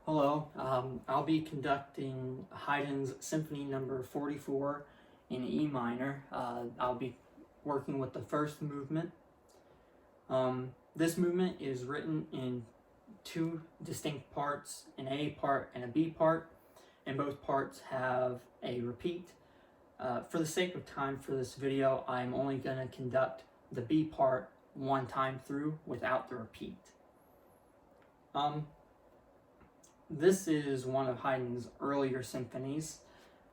Hello, I'll be conducting Haydn's Symphony Number 44 in E minor. I'll be working with the first movement. This movement is written in two distinct parts, an A part and a B part, and both parts have a repeat. For the sake of time for this video, I'm only going to conduct the B part one time through without the repeat. This is one of Haydn's earlier symphonies,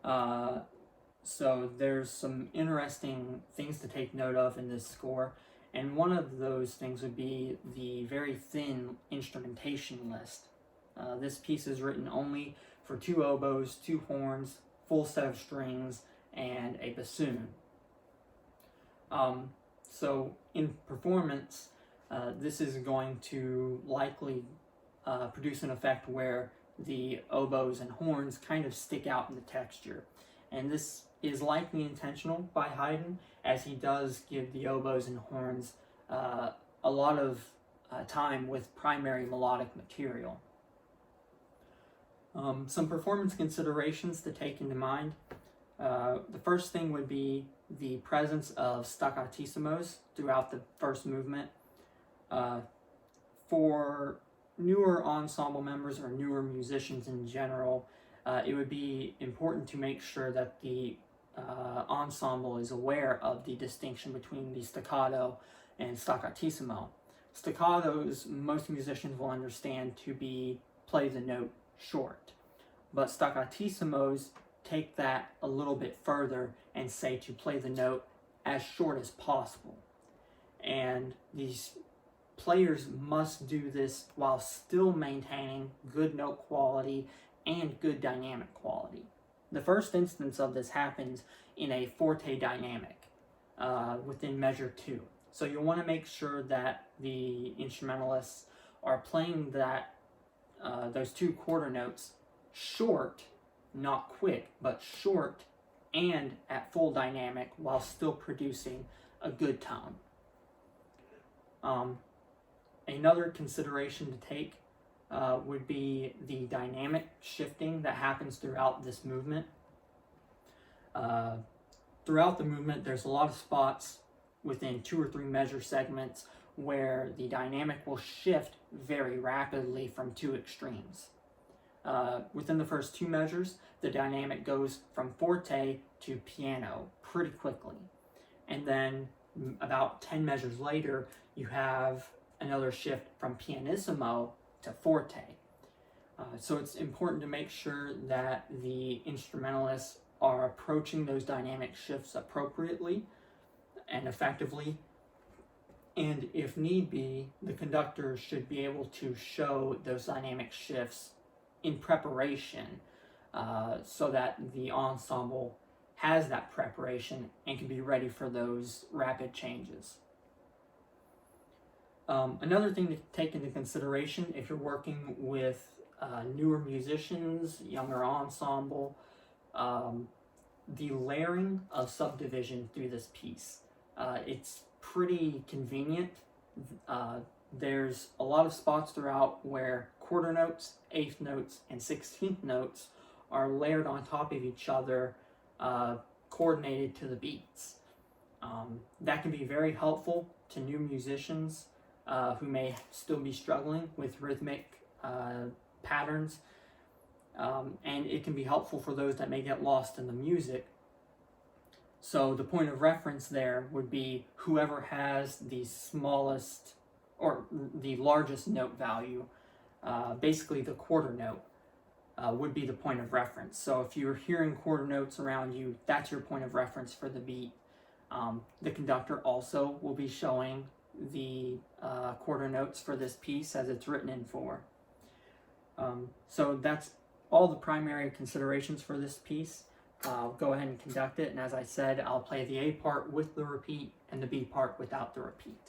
so there's some interesting things to take note of in this score, and one of those things would be the very thin instrumentation list. This piece is written only for 2 oboes, 2 horns, full set of strings, and a bassoon. So in performance, this is going to likely produce an effect where the oboes and horns kind of stick out in the texture. And this is likely intentional by Haydn, as he does give the oboes and horns a lot of time with primary melodic material. Some performance considerations to take into mind. The first thing would be the presence of staccatissimos throughout the first movement. For newer ensemble members or newer musicians in general, it would be important to make sure that the ensemble is aware of the distinction between the staccato and staccatissimo. Staccatos, most musicians will understand to be play the note short, but staccatissimos take that a little bit further and say to play the note as short as possible. And these players must do this while still maintaining good note quality and good dynamic quality. The first instance of this happens in a forte dynamic within measure 2. So you'll want to make sure that the instrumentalists are playing that those 2 quarter notes short, not quick, but short and at full dynamic while still producing a good tone. Another consideration to take would be the dynamic shifting that happens throughout this movement. Throughout the movement, there's a lot of spots within 2 or 3 measure segments where the dynamic will shift very rapidly from 2 extremes. Within the first 2 measures, the dynamic goes from forte to piano pretty quickly. And then about 10 measures later, you have another shift from pianissimo to forte. So it's important to make sure that the instrumentalists are approaching those dynamic shifts appropriately and effectively. And if need be, the conductor should be able to show those dynamic shifts in preparation so that the ensemble has that preparation and can be ready for those rapid changes. Another thing to take into consideration if you're working with newer musicians, younger ensemble, the layering of subdivision through this piece. It's pretty convenient. There's a lot of spots throughout where quarter notes, eighth notes, and 16th notes are layered on top of each other, coordinated to the beats. That can be very helpful to new musicians who may still be struggling with rhythmic patterns, and it can be helpful for those that may get lost in the music. So the point of reference there would be whoever has the smallest or the largest note value, basically the quarter note, would be the point of reference. So if you're hearing quarter notes around you, that's your point of reference for the beat. The conductor also will be showing the quarter notes for this piece as it's written in 4. So that's all the primary considerations for this piece. I'll go ahead and conduct it, and as I said, I'll play the A part with the repeat and the B part without the repeat.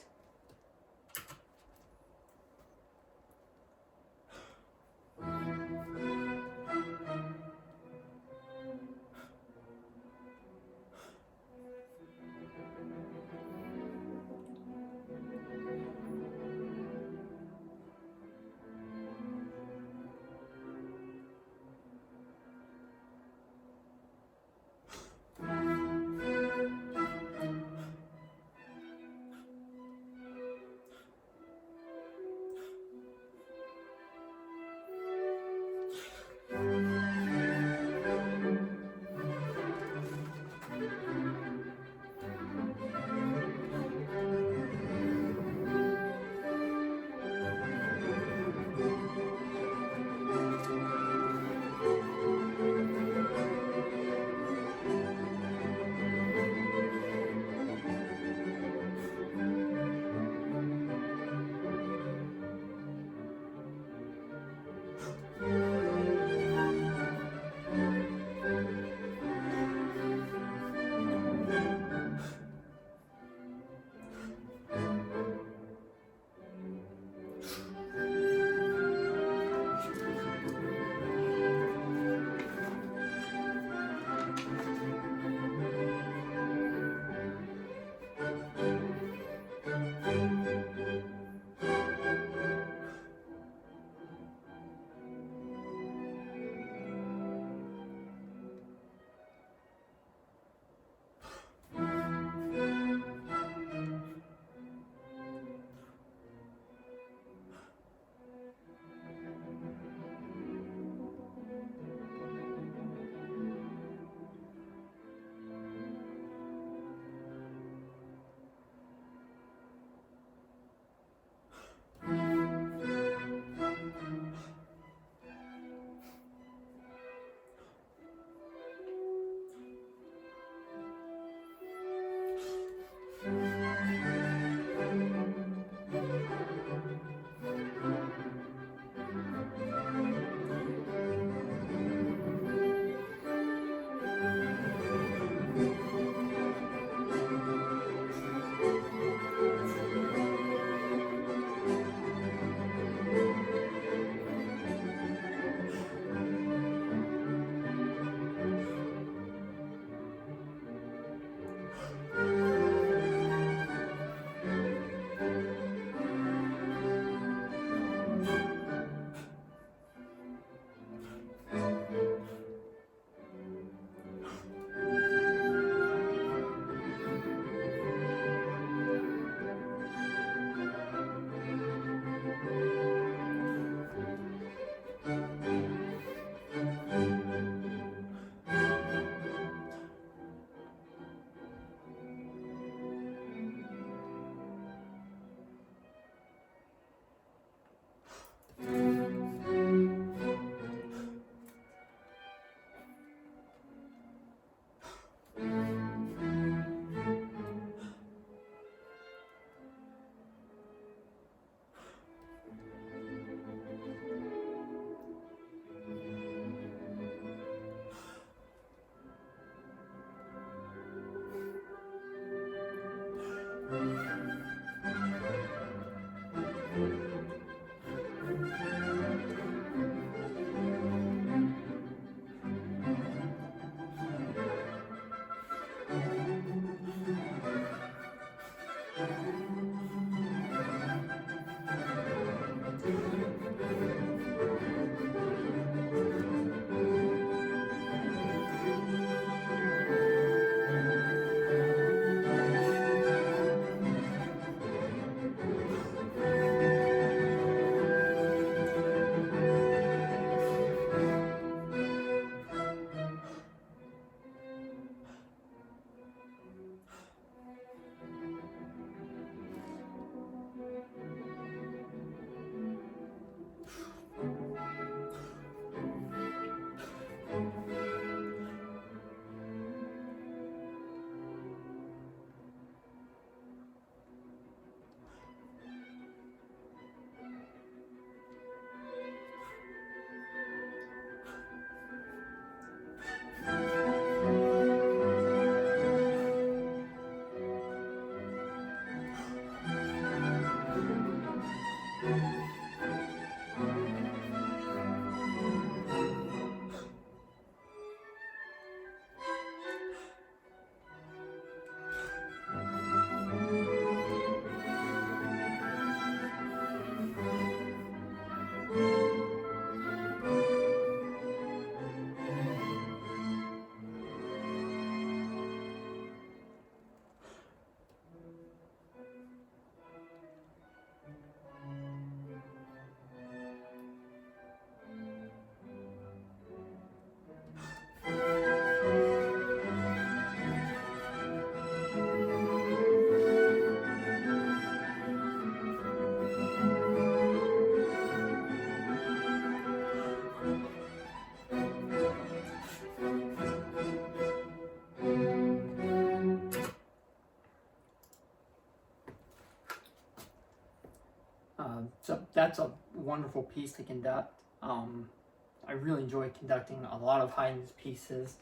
So that's a wonderful piece to conduct. I really enjoy conducting a lot of Haydn's pieces.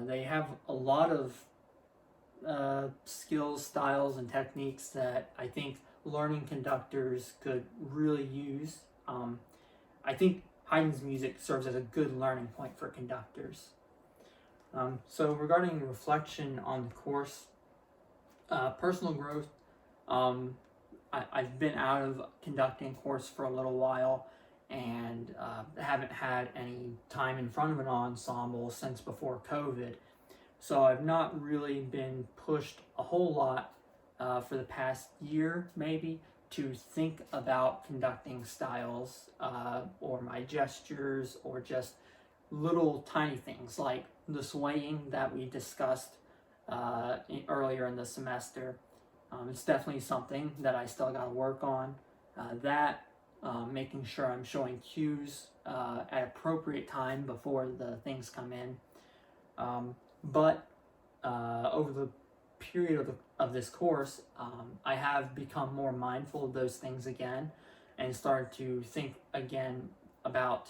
They have a lot of skills, styles, and techniques that I think learning conductors could really use. I think Haydn's music serves as a good learning point for conductors. So regarding reflection on the course, personal growth, I've been out of conducting course for a little while, and haven't had any time in front of an ensemble since before COVID. So I've not really been pushed a whole lot for the past year, maybe, to think about conducting styles or my gestures, or just little tiny things like the swaying that we discussed earlier in the semester. It's definitely something that I still got to work on. Making sure I'm showing cues at appropriate time before the things come in. But over the period of this course, I have become more mindful of those things again, and started to think again about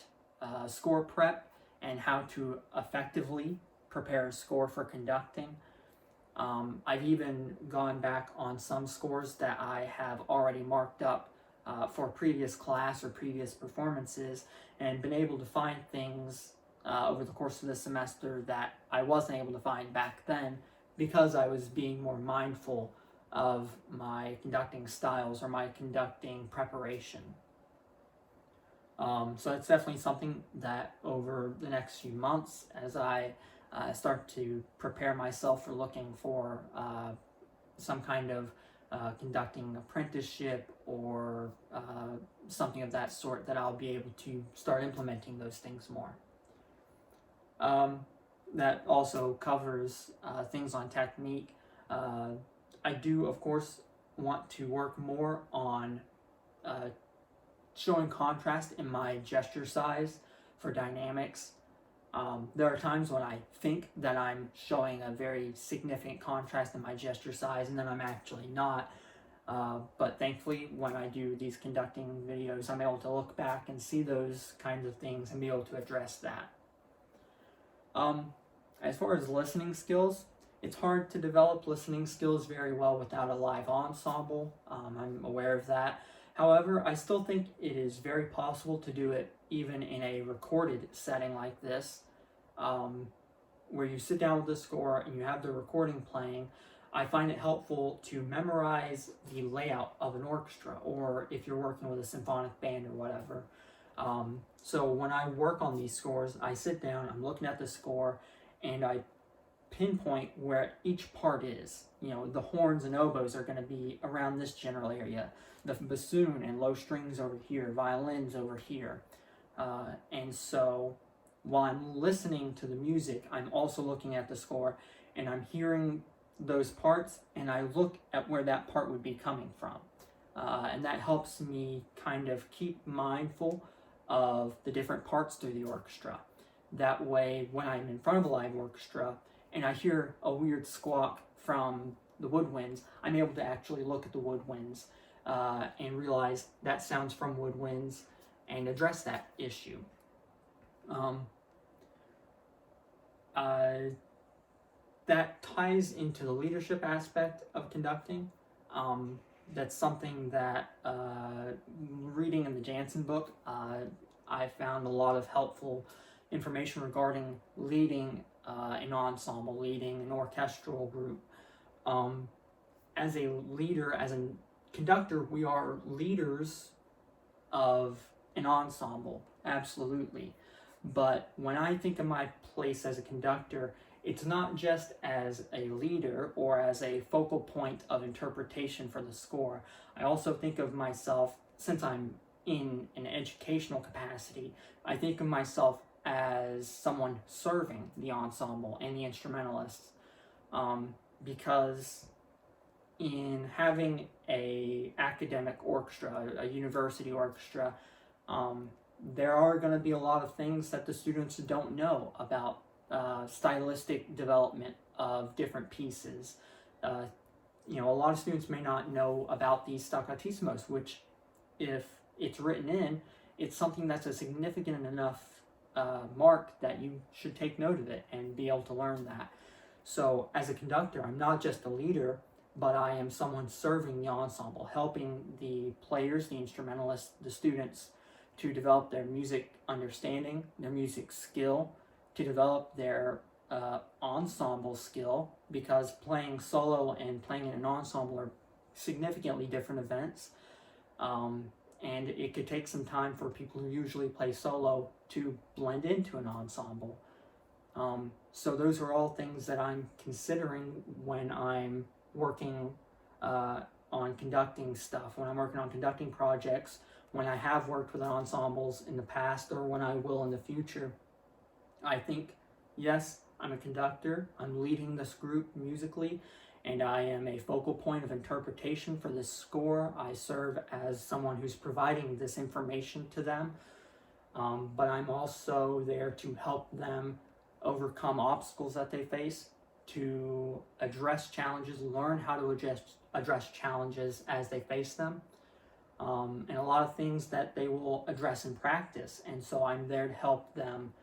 score prep and how to effectively prepare a score for conducting. I've even gone back on some scores that I have already marked up for previous class or previous performances, and been able to find things over the course of the semester that I wasn't able to find back then, because I was being more mindful of my conducting styles or my conducting preparation. So that's definitely something that over the next few months, as I start to prepare myself for looking for some kind of conducting apprenticeship or something of that sort, that I'll be able to start implementing those things more. That also covers things on technique. I do, of course, want to work more on showing contrast in my gesture size for dynamics. There are times when I think that I'm showing a very significant contrast in my gesture size, and then I'm actually not. But thankfully, when I do these conducting videos, I'm able to look back and see those kinds of things and be able to address that. As far as listening skills, it's hard to develop listening skills very well without a live ensemble. I'm aware of that. However, I still think it is very possible to do it even in a recorded setting like this, where you sit down with the score and you have the recording playing. I find it helpful to memorize the layout of an orchestra, or if you're working with a symphonic band or whatever. So when I work on these scores, I sit down, I'm looking at the score, and I pinpoint where each part is. You know, the horns and oboes are going to be around this general area. The bassoon and low strings over here, violins over here. And so while I'm listening to the music, I'm also looking at the score, and I'm hearing those parts, and I look at where that part would be coming from. And that helps me kind of keep mindful of the different parts through the orchestra. That way, when I'm in front of a live orchestra and I hear a weird squawk from the woodwinds, I'm able to actually look at the woodwinds and realize that sounds from woodwinds and address that issue. That ties into the leadership aspect of conducting. That's something that, reading in the Jansen book, I found a lot of helpful information regarding leading an ensemble, leading an orchestral group. As a leader, as a conductor, we are leaders of an ensemble, absolutely. But when I think of my place as a conductor, it's not just as a leader or as a focal point of interpretation for the score. I also think of myself, since I'm in an educational capacity, I think of myself as someone serving the ensemble and the instrumentalists, because in having a academic orchestra, a university orchestra, there are going to be a lot of things that the students don't know about stylistic development of different pieces. You know, a lot of students may not know about these staccatissimo, which, if it's written in, it's something that's a significant enough mark that you should take note of it and be able to learn that. So as a conductor, I'm not just a leader, but I am someone serving the ensemble, helping the players, the instrumentalists, the students to develop their music understanding, their music skill, to develop their ensemble skill, because playing solo and playing in an ensemble are significantly different events. And it could take some time for people who usually play solo to blend into an ensemble. So those are all things that I'm considering when I'm working on conducting stuff, when I'm working on conducting projects, when I have worked with ensembles in the past, or when I will in the future. I think, yes, I'm a conductor, I'm leading this group musically, and I am a focal point of interpretation for this score. I serve as someone who's providing this information to them, but I'm also there to help them overcome obstacles that they face, to address challenges, learn how to address challenges as they face them, and a lot of things that they will address in practice. And so I'm there to help them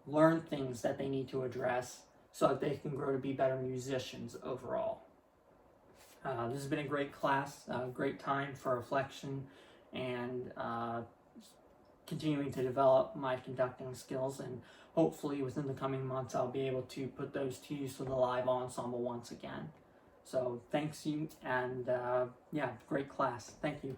learn things that they need to address so that they can grow to be better musicians overall. This has been a great class, a great time for reflection and continuing to develop my conducting skills, and hopefully within the coming months I'll be able to put those to use with a live ensemble once again. So thanks you, and yeah, great class. Thank you.